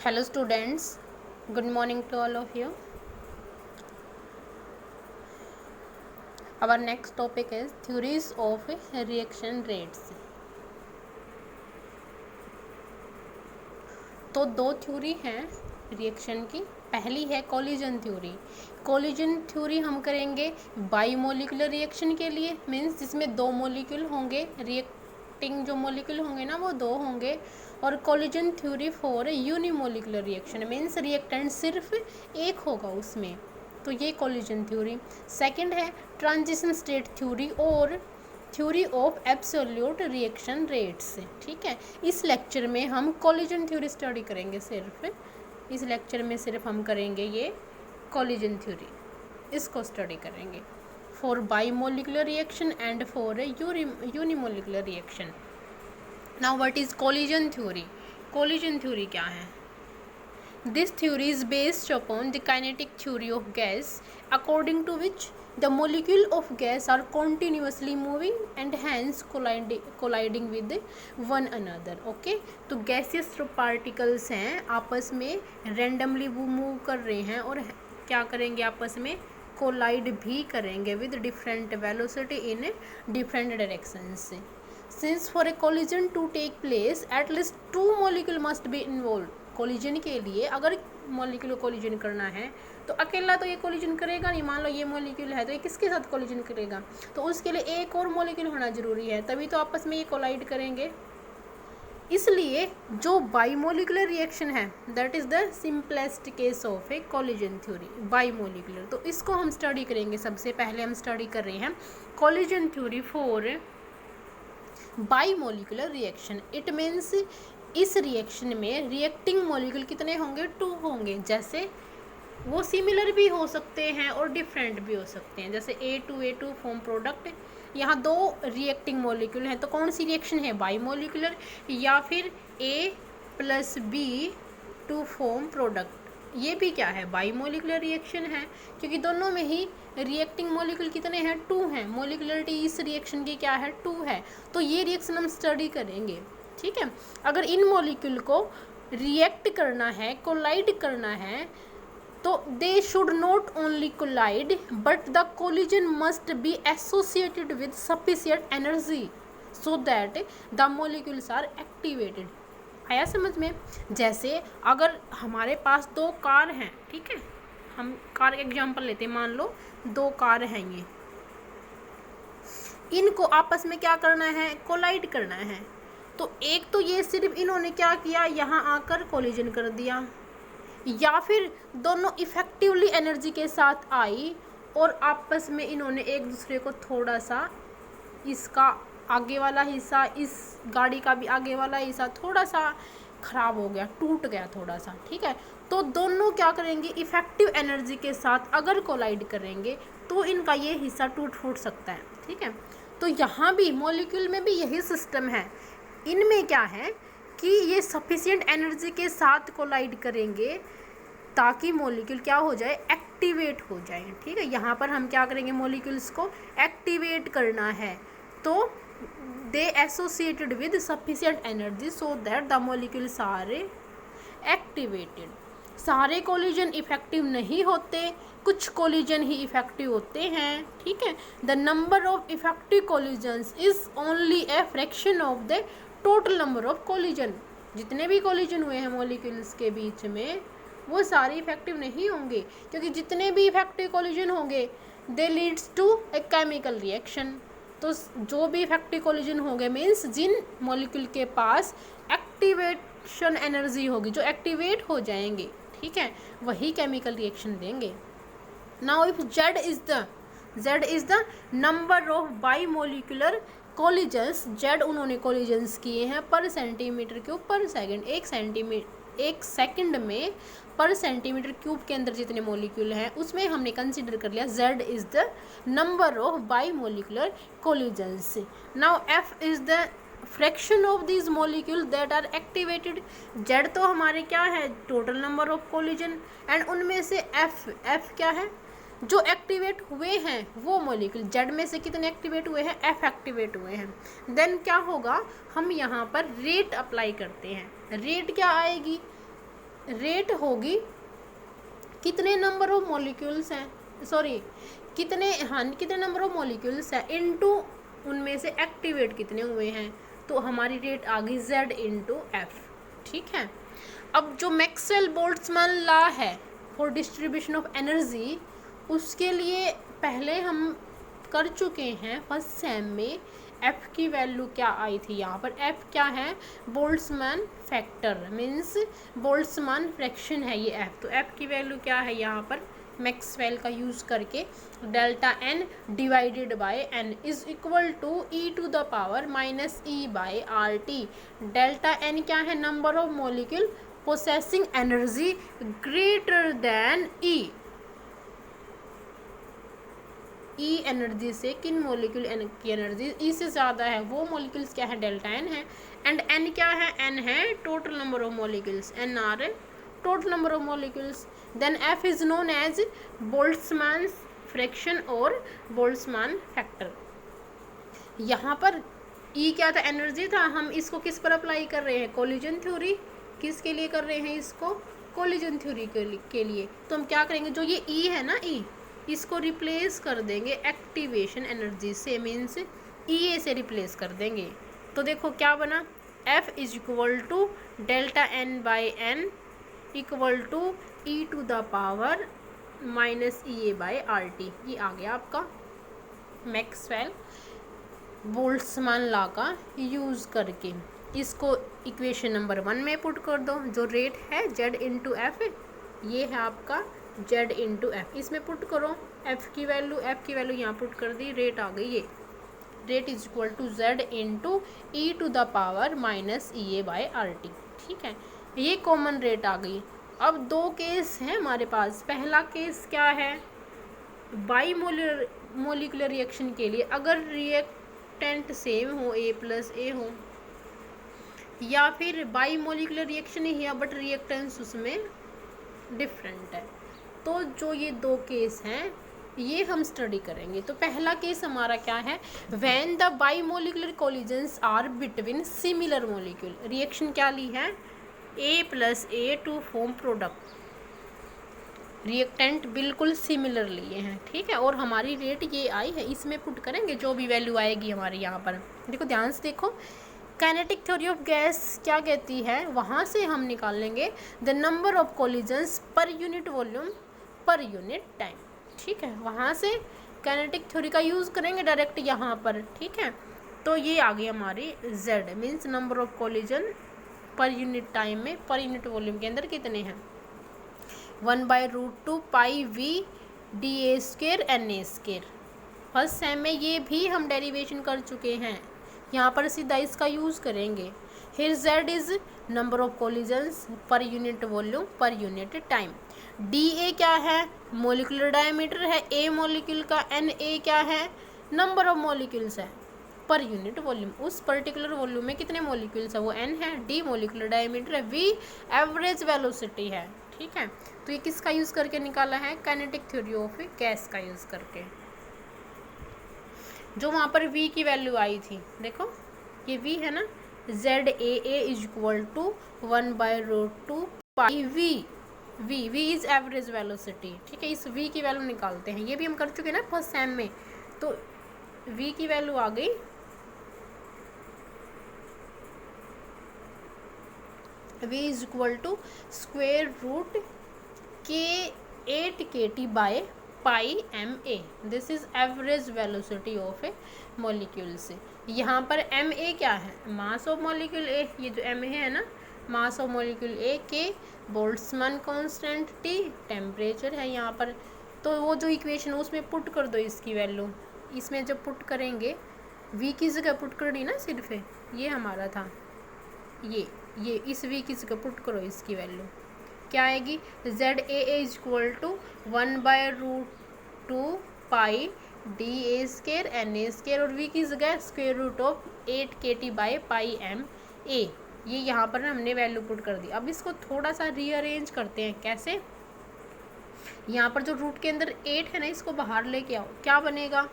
Hello students, good morning to all of you. Our next topic is theories of reaction rates. तो दो theory हैं reaction की। पहली है कोलिजन थ्योरी। कोलिजन थ्योरी हम करेंगे बाईमोलिकुलर रिएक्शन के लिए, मीन्स जिसमें दो मोलिक्यूल होंगे, रिएक्टिंग जो मोलिक्यूल होंगे ना वो दो होंगे। और collision theory for unimolecular reaction, means reactant सिर्फ एक होगा उसमें। तो ये कोलिजन थ्योरी। सेकंड है ट्रांजिशन स्टेट थ्योरी और theory of absolute reaction rates. ठीक है, इस लेक्चर में हम कोलिजन थ्योरी स्टडी करेंगे। इस लेक्चर में सिर्फ हम करेंगे ये कोलिजन थ्योरी, इसको स्टडी करेंगे for bimolecular reaction and for unimolecular reaction. Now what is collision theory? Collision theory क्या है? This theory is based upon the kinetic theory of gas, according to which the molecule of gas are continuously moving and hence colliding with one another. Okay, तो gaseous particles हैं, आपस में randomly वो move कर रहे हैं और क्या करेंगे, आपस में collide भी करेंगे with different velocity in different directions. Since for a collision to take place, at least two molecule must be involved. Collision के लिए अगर मॉलिक्यूल कोलिजन करना है तो अकेला तो ये कोलिजन करेगा नहीं। मान लो ये मॉलिक्यूल है तो ये किसके साथ कोलिजन करेगा, तो उसके लिए एक और मॉलिक्यूल होना ज़रूरी है, तभी तो आपस में ये कोलाइड करेंगे। इसलिए जो बाईमोलिकुलर रिएक्शन है that is the simplest case of A collision theory, bimolecular. तो इसको हम स्टडी करेंगे। सबसे पहले हम स्टडी कर रहे हैं collision theory for bimolecular reaction. It means इस रिएक्शन में रिएक्टिंग मॉलिक्यूल कितने होंगे? टू होंगे। जैसे वो सिमिलर भी हो सकते हैं और डिफरेंट भी हो सकते हैं। जैसे A2 फॉर्म प्रोडक्ट, यहाँ दो रिएक्टिंग मॉलिक्यूल हैं तो कौन सी रिएक्शन है? बाईमोलिकुलर। या फिर A+B टू फॉर्म प्रोडक्ट, ये भी क्या है? बाईमोलिकुलर रिएक्शन है, क्योंकि दोनों में ही रिएक्टिंग मॉलिक्यूल कितने हैं? टू हैं। मोलिकुलरिटी इस रिएक्शन की क्या है? टू है। तो ये रिएक्शन हम स्टडी करेंगे। ठीक है, अगर इन मॉलिक्यूल को रिएक्ट करना है, कोलाइड करना है, तो they should not only collide but the collision must be associated with sufficient energy so that the molecules are activated. आया समझ में? जैसे अगर हमारे पास दो कार हैं, ठीक है, हम कार एग्जांपल लेते हैं। मान लो दो कार हैं, ये इनको आपस में क्या करना है? कोलाइड करना है। तो एक तो ये सिर्फ इन्होंने क्या किया, यहाँ आकर कोलिजन कर दिया, या फिर दोनों इफेक्टिवली एनर्जी के साथ आई और आपस में इन्होंने एक दूसरे को थोड़ा सा, इसका आगे वाला हिस्सा, इस गाड़ी का भी आगे वाला हिस्सा थोड़ा सा ख़राब हो गया, टूट गया थोड़ा सा। ठीक है, तो दोनों क्या करेंगे? इफेक्टिव एनर्जी के साथ अगर कोलाइड करेंगे तो इनका ये हिस्सा टूट फूट सकता है। ठीक है, तो यहाँ भी मॉलिक्यूल में भी यही सिस्टम है। इनमें क्या है कि ये सफिशिएंट एनर्जी के साथ कोलाइड करेंगे ताकि मॉलिक्यूल क्या हो जाए? एक्टिवेट हो जाए। ठीक है, यहाँ पर हम क्या करेंगे? मॉलिक्यूल्स को एक्टिवेट करना है, तो they associated with sufficient energy so that the molecules are activated. सारे कोलिजन इफेक्टिव नहीं होते, कुछ कोलिजन ही इफेक्टिव होते हैं। ठीक है, the number of effective collisions is only a fraction of the total number of collision. जितने भी कोलिजन हुए हैं मॉलिक्यूल्स के बीच में वो सारे इफेक्टिव नहीं होंगे, क्योंकि जितने भी इफेक्टिव कोलिजन होंगे they leads to a chemical reaction. तो जो भी इफेक्टिव कोलिजन होंगे मीन्स जिन मॉलिक्यूल के पास एक्टिवेशन एनर्जी होगी, जो एक्टिवेट हो जाएंगे, ठीक है, वही केमिकल रिएक्शन देंगे। Now if Z is the number of bimolecular collisions, Z उन्होंने कोलिजन्स किए हैं पर सेंटीमीटर क्यूब पर सेकंड। एक सेकंड में पर सेंटीमीटर क्यूब के अंदर जितने मोलिक्यूल हैं उसमें हमने कंसीडर कर लिया Z is the number of bimolecular collisions. Now F is the fraction of this molecule that are activated. Z तो हमारे क्या है? Total number of collision, and उनमें से F क्या है? जो एक्टिवेट हुए हैं वो मॉलिक्यूल। जेड में से कितने एक्टिवेट हुए हैं? एफ एक्टिवेट हुए हैं। देन क्या होगा? हम यहाँ पर रेट अप्लाई करते हैं। रेट क्या आएगी? रेट होगी कितने नंबर ऑफ मॉलिक्यूल्स हैं, सॉरी कितने नंबर ऑफ मॉलिक्यूल्स हैं इनटू उनमें से एक्टिवेट कितने हुए हैं, तो हमारी रेट आ गई Z इंटू एफ। ठीक है, अब जो मैक्सवेल बोल्ट्जमैन लॉ है फॉर डिस्ट्रीब्यूशन ऑफ एनर्जी, उसके लिए पहले हम कर चुके हैं फर्स्ट सेम में। एफ की वैल्यू क्या आई थी यहाँ पर, एफ क्या है, Boltzmann factor means Boltzmann fraction है ये एफ। तो एफ की वैल्यू क्या है यहाँ पर, मैक्सवेल का यूज़ करके delta N divided by N is equal to E to the power minus E by R T. Delta N क्या है, number of molecule possessing energy greater than E. E energy से किन molecule की energy E से ज़्यादा है वो molecules क्या है, डेल्टा एन है। एंड एन क्या है, एन है total number of molecules, N R है total number of molecules. Then F is known as Boltzmann fraction और बोल्ट्जमैन फैक्टर। यहाँ पर ई क्या था, एनर्जी था, हम इसको किस पर अप्लाई कर रहे हैं, कोलिजन थ्योरी। किसके लिए कर रहे हैं इसको, कोलिजन थ्योरी के लिए। तो हम क्या करेंगे, जो ये ई है ना, ई इसको रिप्लेस कर देंगे एक्टिवेशन एनर्जी से, मीन्स ई ए से रिप्लेस कर देंगे। तो देखो क्या बना, F is equal to delta N by N equal to E to the power minus E A by R T. ये आ गया आपका मैक्सवेल बोल्ट्जमैन लॉ का यूज़ करके। इसको इक्वेशन नंबर 1 में पुट कर दो, जो रेट है जेड इंटू एफ, ये है आपका जेड इंटू एफ। इसमें पुट करो एफ की वैल्यू यहाँ पुट कर दी, रेट आ गई ये, rate is equal to Z into E to the power minus E A by R T. ठीक है, ये कॉमन रेट आ गई। अब दो केस हैं हमारे पास। पहला केस क्या है, बाई मोलिकुलर रिएक्शन के लिए अगर रिएक्टेंट सेम हो, ए प्लस ए हो, या फिर बाई मोलिकुलर रिएक्शन ही है बट रिएक्टेंस उसमें डिफरेंट है। तो जो ये दो केस हैं ये हम स्टडी करेंगे। तो पहला केस हमारा क्या है, when the bimolecular collisions are between similar molecule. Reaction क्या ली है, A plus A to form product, reactant बिल्कुल सिमिलर लिए हैं। ठीक है, और हमारी रेट ये आई है, इसमें पुट करेंगे जो भी वैल्यू आएगी हमारे यहाँ पर। देखो ध्यान से देखो, काइनेटिक थ्योरी ऑफ गैस क्या कहती है, वहाँ से हम निकाल लेंगे द नंबर ऑफ कोलिजन्स पर यूनिट वॉल्यूम पर यूनिट टाइम। ठीक है, वहाँ से काइनेटिक थ्योरी का यूज़ करेंगे डायरेक्ट यहाँ पर। ठीक है, तो ये आ गई हमारी z means number of collision per unit time में पर यूनिट वॉल्यूम के अंदर कितने हैं, 1/√2 pi V D A square N A square. First same में ये भी हम डेरिवेशन कर चुके हैं, यहाँ पर सीधा इसका यूज़ करेंगे। Here z is number of collisions पर यूनिट वॉल्यूम पर यूनिट टाइम। डी ए क्या है, मोलिकुलर डायमीटर है ए मॉलिक्यूल का, एन ए क्या है, नंबर ऑफ मॉलिक्यूल्स है पर यूनिट वॉल्यूम। उस पर्टिकुलर वॉल्यूम में कितने मॉलिक्यूल्स है, वो एन है, डी मोलिकुलर डायमीटर है, वी एवरेज वेलोसिटी है। ठीक है, तो ये किसका यूज़ करके निकाला है, काइनेटिक थ्योरी ऑफ गैस का यूज़ करके। जो वहाँ पर v की वैल्यू आई थी, देखो ये v है ना, Z A A is equal to 1/√2 pi v is average velocity. ठीक है, इस v की वैल्यू निकालते हैं, ये भी हम कर चुके हैं ना फर्स्ट सेम में। तो v की वैल्यू आ गई v is equal to square root के 8 kT by pi M A. This is average velocity of a molecule से। यहाँ पर एम ए क्या है, मास ऑफ मॉलिक्यूल ए, ये जो एम ए है ना, मास ऑफ मॉलिक्यूल ए के, बोल्ट्जमैन कांस्टेंट टी, टेम्परेचर है यहाँ पर। तो वो जो इक्वेशन उसमें पुट कर दो इसकी वैल्यू, इसमें जब पुट करेंगे वी की जगह पुट कर दी ना, सिर्फ ये हमारा था, ये इस वी की जगह पुट करो, इसकी वैल्यू क्या आएगी, Z A is equal to 1/√2 pi D A square N A square, और वी की जगह square root of 8 kT by pi M A. ये यहाँ पर हमने वैल्यू पुट कर दी। अब इसको थोड़ा सा रीअरेंज करते हैं, कैसे, यहाँ पर जो रूट के अंदर 8 है ना, इसको बाहर लेके आओ, क्या बनेगा,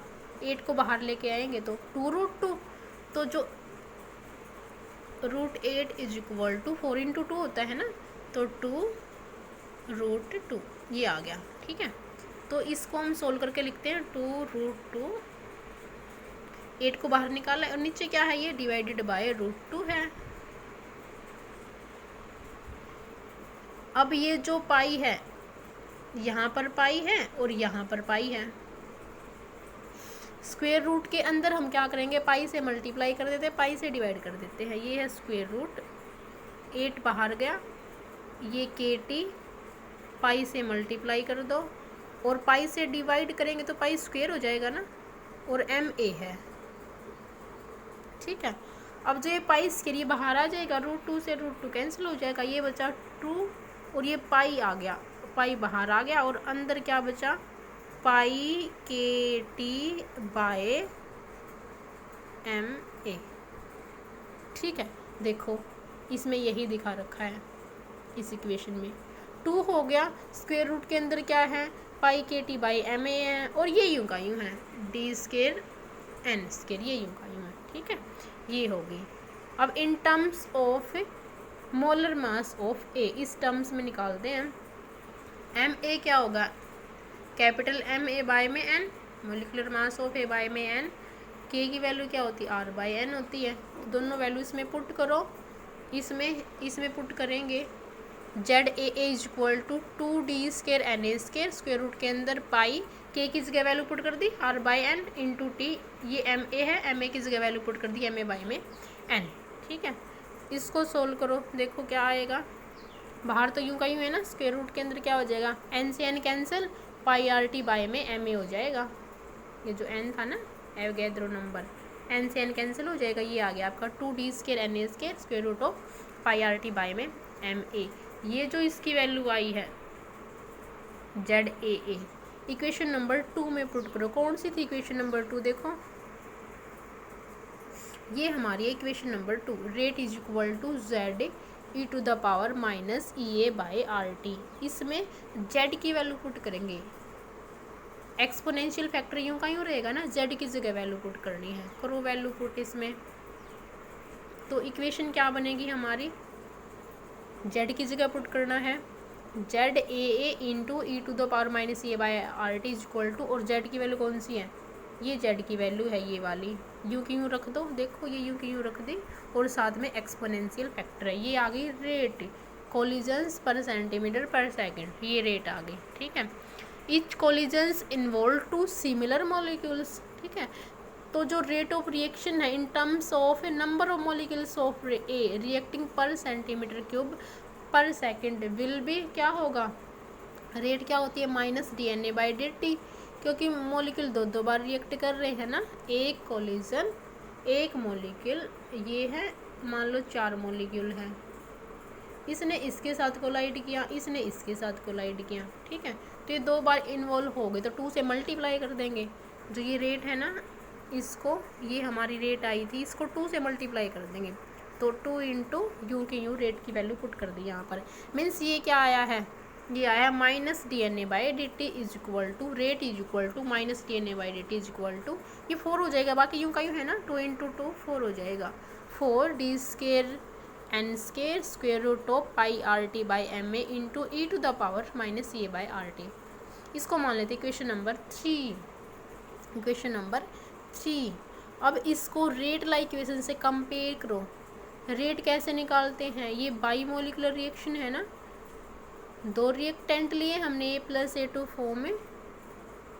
8 को बाहर लेके आएंगे तो 2√2, तो जो √8 इज इक्वल टू 4 × 2 होता है ना, तो 2√2 ये आ गया। ठीक है, तो इसको हम सोल्व करके लिखते हैं 2√2, 8 को बाहर निकाला और नीचे क्या है, ये डिवाइडेड बाय √2 है। अब ये जो पाई है, यहाँ पर पाई है और यहाँ पर पाई है। स्क्वायर रूट के अंदर हम क्या करेंगे, पाई से मल्टीप्लाई कर देते हैं, पाई से डिवाइड कर देते हैं। ये है स्क्वायर रूट, 8 बाहर गया, ये KT पाई से मल्टीप्लाई कर दो और पाई से डिवाइड करेंगे तो पाई स्क्वायर हो जाएगा ना, और MA है। ठीक है, अब जो ये पाई स्क्वायर ये बाहर आ जाएगा, √2 से √2 कैंसिल हो जाएगा, ये बचा 2 और ये पाई आ गया, पाई बाहर आ गया और अंदर क्या बचा, पाई KT बाय MA। ठीक है, देखो इसमें यही दिखा रखा है इस इक्वेशन में। 2 हो गया, स्क्वायर रूट के अंदर क्या है, पाई KT बाई MA है और ये यूं का यूं है d², n², ये यूं का यूं है। ठीक है, ये होगी। अब in terms of molar mass of A, इस टर्म्स में निकालते हैं। MA क्या होगा, कैपिटल MA बाय में n, molecular mass of A by में n, K की वैल्यू क्या होती है, R/n होती है। दोनों वैल्यू इसमें पुट करो, इसमें पुट करेंगे ZAA is equal to 2d² NA², square root के अंदर पाई, K की जगह वैल्यू पुट कर दी R/n इंटू T, ये MA है, MA की जगह वैल्यू पुट कर दी MA बाई में n। ठीक है, इसको सोल्व करो, देखो क्या आएगा। बाहर तो यूं का यूं है ना, स्क्वायर रूट के अंदर क्या हो जाएगा, n से n cancel, pi RT by में MA हो जाएगा। ये जो n था ना एवोगैड्रो नंबर, n से n कैंसिल हो जाएगा, ये आ गया आपका 2d² NA² square root of pi RT by में MA। ये जो इसकी वैल्यू आई है ZAA, इक्वेशन नंबर 2 में पुट करो। कौन सी थी इक्वेशन नंबर 2, देखो ये हमारी equation number 2, rate is equal to ZE⁻ -EA by RT। इसमें Z की वैल्यू पुट करेंगे, एक्सपोनेंशियल फैक्टर यूं का यूं रहेगा ना, Z की जगह वैल्यू पुट करनी है, करो वैल्यू पुट इसमें। तो इक्वेशन क्या बनेगी हमारी, Z की जगह पुट करना है ZAA into E⁻ -EA by RT is equal to, और Z की वैल्यू कौन सी है, ये Z की वैल्यू है ये वाली, यूँ की यूँ रख दो, देखो ये यूँ की यूँ रख दी और साथ में एक्सपोनेंशियल फैक्टर है, ये आ गई रेट, कोलिजन्स पर सेंटीमीटर पर सेकंड, ये रेट आ गई। ठीक है, each collisions involve 2 similar molecules. ठीक है, तो जो रेट ऑफ रिएक्शन है in terms of number of molecules of A reacting पर सेंटीमीटर क्यूब पर सेकंड विल बी, क्या होगा, रेट क्या होती है -dNA/dt, क्योंकि मॉलिक्यूल दो बार रिएक्ट कर रहे हैं ना, एक कोलिजन एक मॉलिक्यूल, ये है मान लो 4 मॉलिक्यूल है, इसने इसके साथ कोलाइड किया, इसने इसके साथ कोलाइड किया। ठीक है, तो ये 2 बार इन्वॉल्व हो गए, तो 2 से मल्टीप्लाई कर देंगे, जो ये रेट है ना इसको, ये हमारी रेट आई थी, इसको 2 से मल्टीप्लाई कर देंगे, तो 2 इंटू यूँ की यूँ रेट की वैल्यू पुट कर दी यहाँ पर। मीन्स ये क्या आया है, ये आया -dNA/dt is equal to, rate is equal to -dNA/dt is equal to, ये 4 हो जाएगा, बाकी यूँ का यूँ है ना, 2 इंटू 2 4 हो जाएगा, 4d² n² square root of pi RT by MA into E⁻ -EA by RT। इसको मान लेते इक्वेशन नंबर 3, इक्वेशन नंबर 3। अब इसको रेट लाइक इक्वेशन से कंपेयर करो। रेट कैसे निकालते हैं, ये बाई मोलिकुलर रिएक्शन है ना, 2 रिएक्टेंट लिए हमने, A+A2 फॉर्म में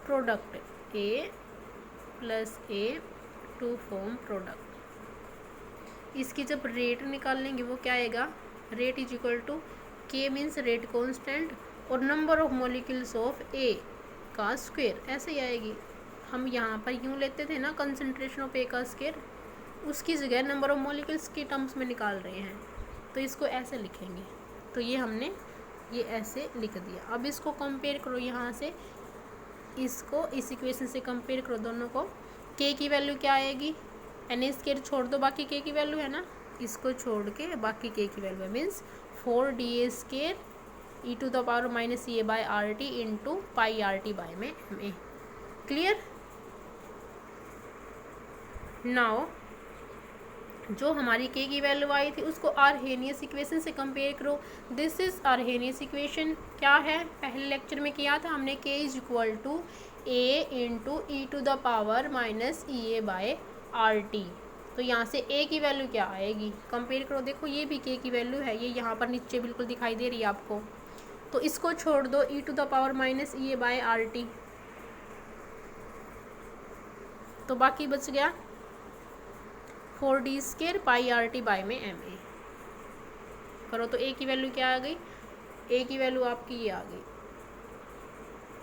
प्रोडक्ट, A+A2 फॉर्म प्रोडक्ट, इसकी जब रेट निकाल लेंगे वो क्या आएगा, rate is equal to K means rate constant और number of molecules of A का स्क्वायर, ऐसे ही आएगी। हम यहाँ पर यूँ लेते थे ना कंसंट्रेशन ऑफ A का स्क्वायर, उसकी जगह नंबर ऑफ मॉलिक्यूल्स की टर्म्स में निकाल रहे हैं, तो इसको ऐसे लिखेंगे। तो ये हमने ये ऐसे लिख दिया। अब इसको कंपेयर करो, यहाँ से इसको इस इक्वेशन से कंपेयर करो दोनों को। K की वैल्यू क्या आएगी, NA² छोड़ दो, बाकी K की वैल्यू है ना, इसको छोड़ के बाकी K की वैल्यू है, means 4da² E⁻ -EA by RT into pi RT by में MA। क्लियर? नाउ जो हमारी के की वैल्यू आई थी उसको आर्हेनियस इक्वेशन से कंपेयर करो। This is Arrhenius equation. क्या है, पहले लेक्चर में किया था हमने, K is equal to A into E to the power minus E A by R T. तो यहाँ से ए की वैल्यू क्या आएगी, कंपेयर करो। देखो ये भी के की वैल्यू है, ये यहाँ पर नीचे बिल्कुल दिखाई दे रही है आपको। तो इसको छोड़ दो, E to the power minus E A by R T, तो बाकी बच गया 4d² pi R T by में एम ए। करो तो ए की वैल्यू क्या आ गई, ए की वैल्यू आपकी ये आ गई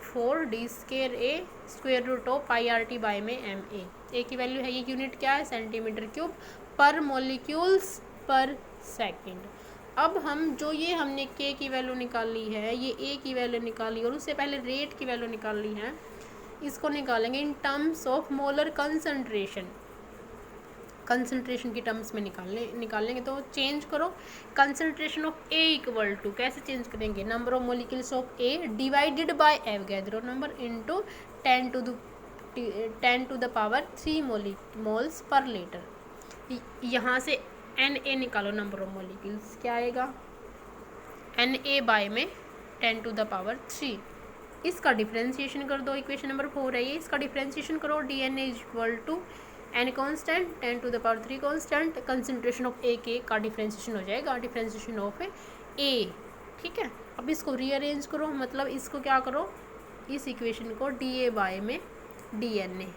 4d² A square root of pi R T by में एम ए। ए की वैल्यू है, ये यूनिट क्या है, centimetre cube per molecules per second. अब हम जो ये हमने के की वैल्यू निकाली है, ये ए की वैल्यू निकाली और उससे पहले रेट की वैल्यू निकाली है, इसको निकालेंगे in terms of molar concentration. Concentration की टर्म्स में निकालेंगे। तो चेंज करो, concentration of A equal to, कैसे चेंज करेंगे, number of molecules of A divided by Avogadro number into 10 to the power 3 moles per litre. यहाँ से एन ए निकालो, नंबर ऑफ मोलिक्यूल्स क्या आएगा, एन ए बाय में 10 to the power 3। इसका differentiation कर दो, इक्वेशन नंबर 4 है ये, इसका डिफ्रेंशिएशन करो, D N A equal to N constant 10 to the power 3 constant, concentration of A के का डिफ्रेंशिएशन हो जाएगा, डिफ्रेंशिएशन ऑफ ए। ठीक है, अब इसको रीअरेंज करो, मतलब इसको क्या करो, इस इक्वेशन को डी ए बाय में डी एन ए,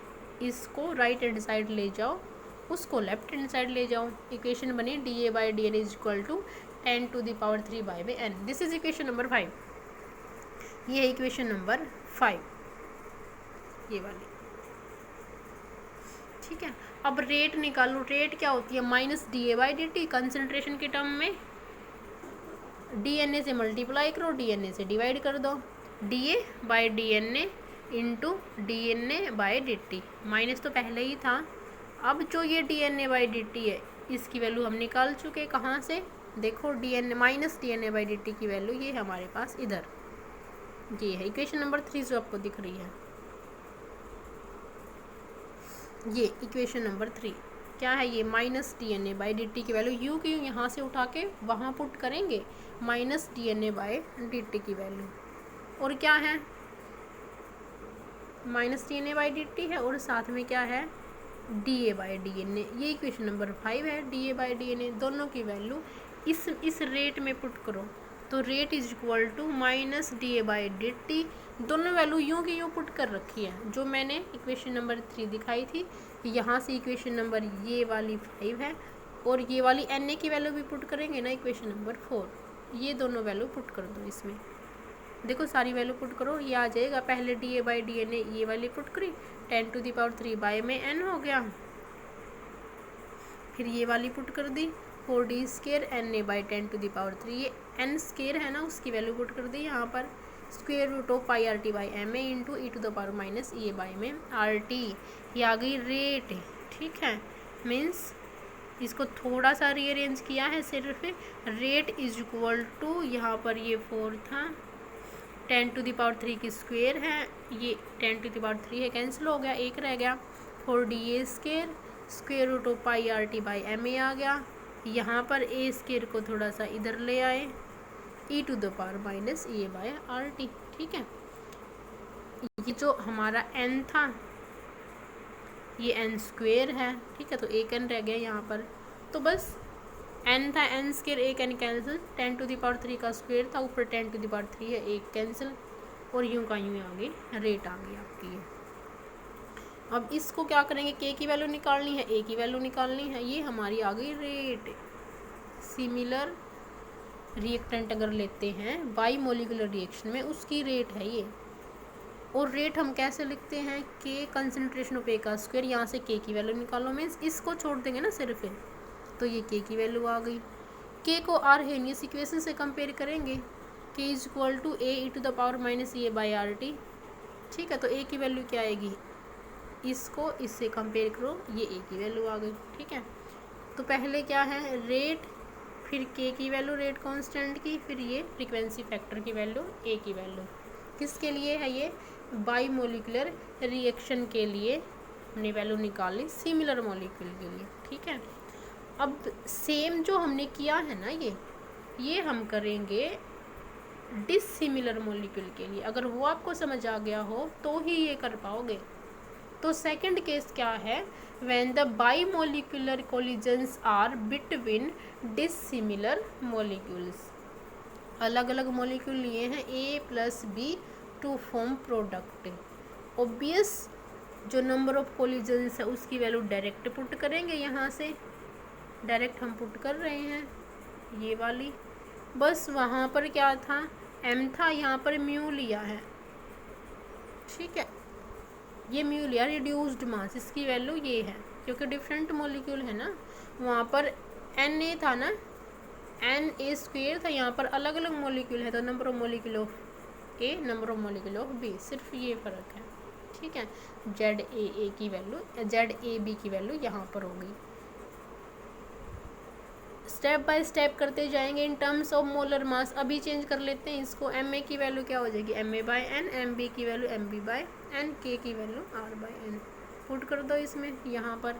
इसको राइट हैंड साइड ले जाओ, उसको लेफ्ट हैंड साइड ले जाओ। इक्वेशन बनी D A by D N is equal to 10 to the power 3 by में N. This is equation number 5। ये है इक्वेशन नंबर 5, ये वाली। ठीक है, अब रेट निकालो। रेट क्या होती है, minus D A by D T, concentration के टर्म में डी एन ए से मल्टीप्लाई करो, डी एन ए से डिवाइड कर दो, D A by D N A into D N A by D T. Minus तो पहले ही था, अब जो ये D N A by D T है इसकी वैल्यू हम निकाल चुके, कहाँ से, देखो D N A minus D N A by D T की वैल्यू ये हमारे पास इधर, ये है इक्वेशन नंबर 3 जो आपको दिख रही है, ये इक्वेशन नंबर 3 क्या है, ये minus D N A by D T की वैल्यू यू की यूँ यहाँ से उठा के वहाँ पुट करेंगे, minus D N A by D T की वैल्यू, और क्या है, minus D N A by D T है और साथ में क्या है, D A by D N A. ये इक्वेशन नंबर 5 है, D A by D N A दोनों की वैल्यू इस रेट में पुट करो, तो rate is equal to minus D A by D T, दोनों वैल्यू यूँ की यूँ पुट कर रखी है जो मैंने इक्वेशन नंबर 3 दिखाई थी। यहाँ से इक्वेशन नंबर ये वाली 5 है और ये वाली एन ए की वैल्यू भी पुट करेंगे ना, इक्वेशन नंबर 4, ये दोनों वैल्यू पुट कर दो इसमें। देखो सारी वैल्यू पुट करो, ये आ जाएगा, पहले D A by D N A ये वाली पुट करी, 10 टू द पावर 3 बाय में एन हो गया, फिर ये वाली पुट कर दी 4d² N A by 10 to the power 3, ये एन स्केयर है ना उसकी वैल्यू पुट कर दी यहाँ पर, square root of pi R T by M A into E to the power minus E A by में आर टी, ये आ गई रेट। ठीक है, मीन्स इसको थोड़ा सा रीअरेंज किया है सिर्फ, रेट इज इक्वल टू, यहाँ पर ये 4 था, 10 टू द पावर 3 की स्क्वेयर है, ये 10 टू द पावर 3 है, कैंसिल हो गया, एक रह गया, 4d² square root of pi R T by M A आ गया, यहाँ पर ए स्क्वेयर को थोड़ा सा इधर ले आए, E to the power minus E A by R T. ठीक है, ये जो हमारा n था ये n स्क्वेयर है, ठीक है, तो एक n रह गया यहाँ पर, तो बस n था, n स्क्वेयर, एक n cancel, 10 to the power 3 का स्क्वेयर था, ऊपर 10 टू द पावर 3 है, एक कैंसिल, और यूँ का यूँ आ गई, रेट आ गई आपकी ये। अब इसको क्या करेंगे, k की वैल्यू निकालनी है, a की वैल्यू निकालनी है, ये हमारी आ गई रेट। सिमिलर रिएक्टेंट अगर लेते हैं बाई मोलिकुलर रिएक्शन में उसकी रेट है ये, और रेट हम कैसे लिखते हैं, k कंसनट्रेशन ऑफ ए का स्क्वायर, यहाँ से k की वैल्यू निकालो, मीन्स इसको छोड़ देंगे ना सिर्फ, तो ये k की वैल्यू आ गई। k को आर्हेनियस इक्वेशन से कंपेयर करेंगे, k is equal to A E to the power minus A by R T. ठीक है, तो a की वैल्यू क्या आएगी, इसको इससे कंपेयर करो, ये a की वैल्यू आ गई। ठीक है, तो पहले क्या है, रेट, फिर k की वैल्यू रेट कांस्टेंट की, फिर ये फ्रीक्वेंसी फैक्टर की वैल्यू, a की वैल्यू, किसके लिए है ये, बाई मोलिकुलर रिएक्शन के लिए हमने वैल्यू निकाली, सिमिलर मोलिक्यूल के लिए। ठीक है, अब सेम जो हमने किया है ना, ये हम करेंगे डिसिमिलर मॉलिक्यूल के लिए। अगर वो आपको समझ आ गया हो तो ही ये कर पाओगे। तो सेकंड केस क्या है, when the bimolecular collisions are between dissimilar molecules. अलग अलग मॉलिक्यूल लिए हैं A+B to form product. Obvious जो नंबर ऑफ कोलिजन्स है उसकी वैल्यू डायरेक्ट पुट करेंगे, यहाँ से डायरेक्ट हम पुट कर रहे हैं ये वाली। बस वहाँ पर क्या था, m था, यहाँ पर म्यू लिया है, ठीक है, ये म्यू लिया, रिड्यूस्ड मास, इसकी वैल्यू ये है क्योंकि डिफरेंट मॉलिक्यूल है ना। वहाँ पर Na था ना, Na² था, यहाँ पर अलग अलग मॉलिक्यूल है तो number of molecule of A, number of molecule of B, सिर्फ ये फ़र्क है, ठीक है। ZAA की वैल्यू, ZAB की वैल्यू यहाँ पर होगी। स्टेप बाय स्टेप करते जाएंगे इन टर्म्स ऑफ मोलर मास। अभी चेंज कर लेते हैं इसको, Ma की वैल्यू क्या हो जाएगी, Ma/n, Mb की वैल्यू Mb/n, K की वैल्यू R/n। पुट कर दो इसमें, यहाँ पर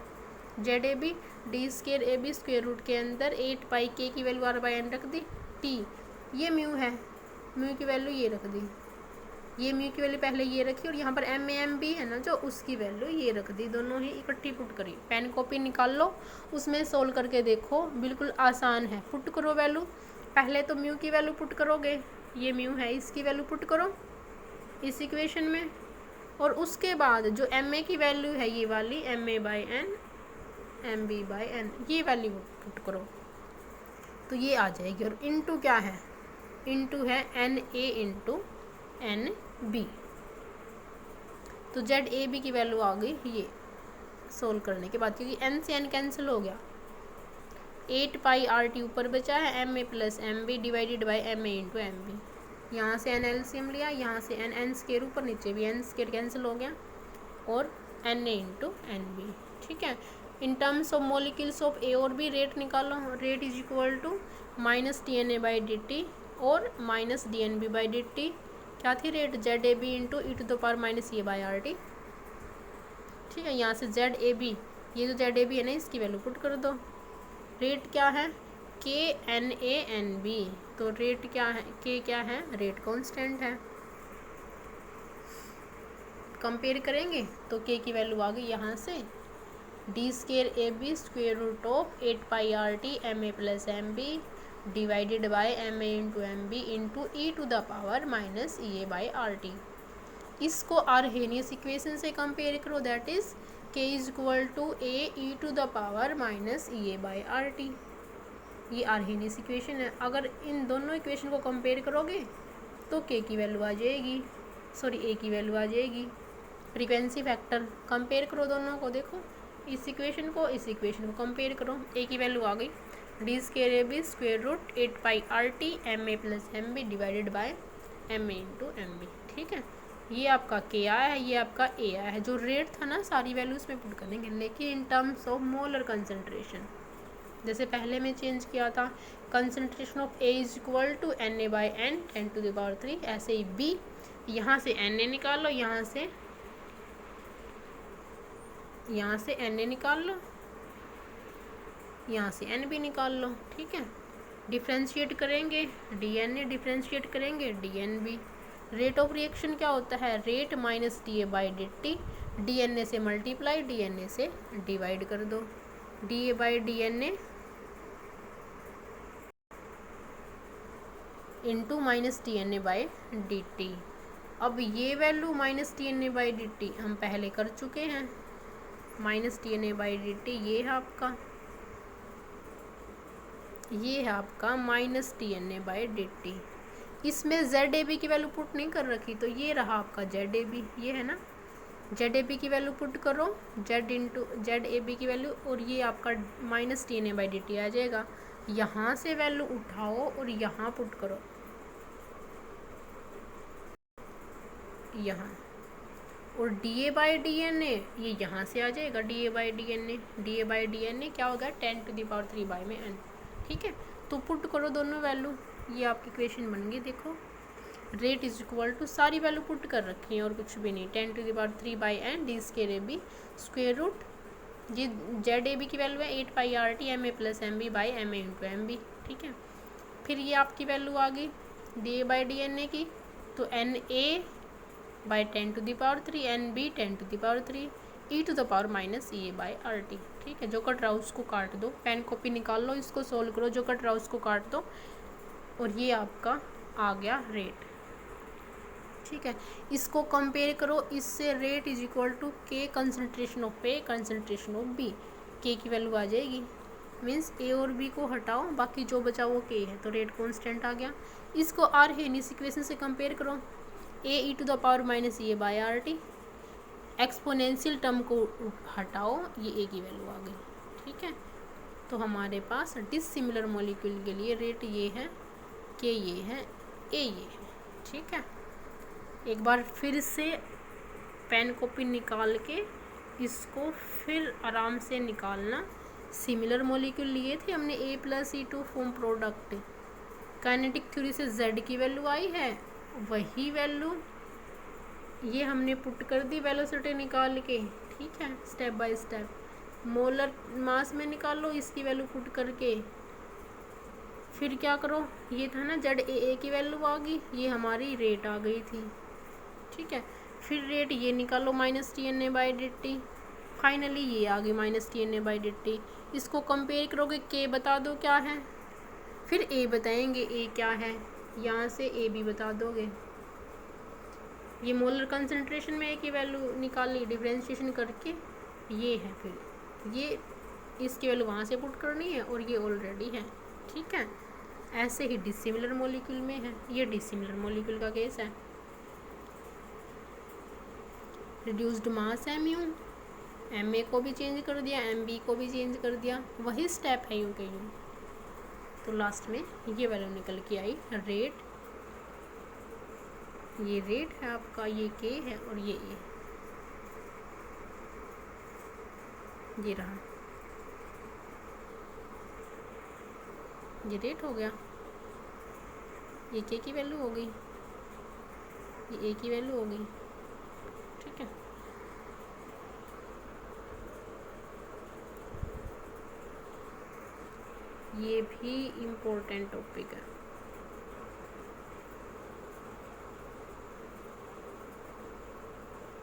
ZAB D² AB square root के अंदर 8πK की वैल्यू R/n रख दी। T ये म्यू है, म्यू की वैल्यू ये रख दी, ये म्यू की वैल्यू पहले ये रखी और यहाँ पर MAMB है ना जो, उसकी वैल्यू ये रख दी, दोनों ही इकट्ठी पुट करी। पेन कॉपी निकाल लो, उसमें सोल्व करके देखो, बिल्कुल आसान है। पुट करो वैल्यू, पहले तो म्यू की वैल्यू पुट करोगे, ये म्यू है, इसकी वैल्यू पुट करो इस इक्वेशन में, और उसके बाद जो Ma की वैल्यू है ये वाली Ma/n Mb/n, ये वैल्यू पुट करो तो ये आ जाएगी। और इनटू क्या है, इनटू है Na इंटू Nb, तो ZAB की वैल्यू आ गई ये सोल्व करने के बाद, क्योंकि n से n कैंसिल हो गया, 8πRT ऊपर बचा है, Ma+Mb divided by Ma into Mb। यहाँ से n एलसीएम लिया, यहाँ से n स्क्वायर ऊपर, नीचे भी n स्क्वायर कैंसिल हो गया, और Na इंटू Nb, ठीक है। In terms of molecules of A और B रेट निकालो, rate is equal to -dNA/dt और -dNB/dt। क्या थी रेट, ZAB इंटू e⁻⁻A/RT, ठीक है। यहाँ से ZAB, ये जो ZAB है ना इसकी वैल्यू पुट कर दो। रेट क्या है, KNANB, तो रेट क्या है, K क्या है, रेट कांस्टेंट है। कंपेयर करेंगे तो K की वैल्यू आ गई यहाँ से D² AB square root of 8πRT Ma+Mb divided by Ma into Mb into e⁻⁻A/RT। इसको आर्हेनियस इक्वेशन से कंपेयर करो, that is K is equal to A e⁻⁻A/RT। ये आर्हेनियस इक्वेशन है। अगर इन दोनों इक्वेशन को कंपेयर करोगे तो K की वैल्यू आ जाएगी, सॉरी A की वैल्यू आ जाएगी। फ्रीक्वेंसी फैक्टर कंपेयर करो दोनों को, देखो इस इक्वेशन को इस इक्वेशन को कंपेयर करो, A की वैल्यू आ गई D² AB square root 8πRT Ma+Mb divided by Ma into Mb, ठीक है। ये आपका K आया है, ये आपका A आया है। जो रेट था ना सारी वैल्यूज में पुट करेंगे, लेकिन in terms of molar concentration, जैसे पहले में चेंज किया था, concentration of A is equal to Na/n 10⁻3, ऐसे ही B, यहाँ से Na निकाल लो, यहाँ से Na निकाल लो, यहाँ से Nb निकाल लो, ठीक है। डिफ्रेंशिएट करेंगे DNA, डिफ्रेंशिएट करेंगे DNB। रेट ऑफ रिएक्शन क्या होता है, रेट -dA/dt, DNA से मल्टीप्लाई, DNA से डिवाइड कर दो, dA/DNA इंटू -dNA/dt। अब ये वैल्यू -dNA/dt हम पहले कर चुके हैं, -dNA/dt ये है आपका -dNA/dt। इसमें ZAB की वैल्यू पुट नहीं कर रखी, तो ये रहा आपका ZAB, ये है ना, ZAB की वैल्यू पुट करो, ZAB की वैल्यू, और ये आपका -dNA/dt आ जाएगा। यहाँ से वैल्यू उठाओ और यहाँ पुट करो, यहाँ, और dA/DNA ये यहाँ से आ जाएगा, dA/DNA क्या होगा, 10⁻³ ठीक है। तो पुट करो दोनों वैल्यू, ये आपकी इक्वेशन बन गई। देखो रेट इज इक्वल टू, सारी वैल्यू पुट कर रखी है और कुछ भी नहीं, 10⁻³ D² AB स्क्वेयर रूट ये जेड ए बी की वैल्यू है 8 pi R T M A plus M B by M A into M B, ठीक है। फिर ये आपकी वैल्यू आ गई D A by D N A की, तो N A by 10⁻3 N B 10⁻3 E to the power minus E A by R T, ठीक है। जो कट रहा उसको काट दो, पेन कॉपी निकाल लो, इसको सोल्व करो, जो कट रहा उसको काट दो, और ये आपका आ गया रेट, ठीक है। इसको कंपेयर करो इससे, rate is equal to K concentration of A concentration of B, K की वैल्यू आ जाएगी, मीन्स ए और बी को हटाओ, बाकी जो बचा वो के है, तो रेट कांस्टेंट आ गया। इसको आर है इस इक्वेशन से कंपेयर करो, A E to the power minus A by R T, exponential term को हटाओ, ये ए की वैल्यू आ गई, ठीक है। तो हमारे पास डिसिमिलर मॉलिक्यूल के लिए रेट ये है, के ये है, ए ये है, ठीक है। एक बार फिर से पेन कॉपी निकाल के इसको फिर आराम से निकालना। सिमिलर मॉलिक्यूल लिए थे हमने A plus E to form product, kinetic theory से जेड की वैल्यू आई है, वही वैल्यू ये हमने पुट कर दी वेलोसिटी निकाल के, ठीक है, step by step. Molar mass में निकाल लो इसकी वैल्यू पुट करके, फिर क्या करो, ये था ना जेड ए की वैल्यू आ गई, ये हमारी रेट आ गई थी, ठीक है। फिर रेट ये निकालो minus T N A by D T, finally ये आ गई minus T N A by D T. इसको कंपेयर करोगे, के बता दो क्या है, फिर ए बताएंगे ए क्या है, यहाँ से ए भी बता दोगे। ये मोलर कंसंट्रेशन में ए की वैल्यू निकाली डिफरेंशिएशन करके, ये है, फिर ये इसकी वैल्यू वहाँ से पुट करनी है, और ये ऑलरेडी है, ठीक है। ऐसे ही डिसिमिलर मॉलिक्यूल में है, ये डिसिमिलर मॉलिक्यूल का केस है। Reduced mass mu, M A को भी चेंज कर दिया, एम बी को भी चेंज कर दिया, वही स्टेप है यू के यू। तो लास्ट में ये वैल्यू निकल के आई रेट, ये रेट है आपका, ये के है, और ये ए, ये रहा, ये रेट हो गया, ये के की वैल्यू हो गई, ये ए की वैल्यू हो गई, ठीक है। ये भी इम्पोर्टेंट टॉपिक है।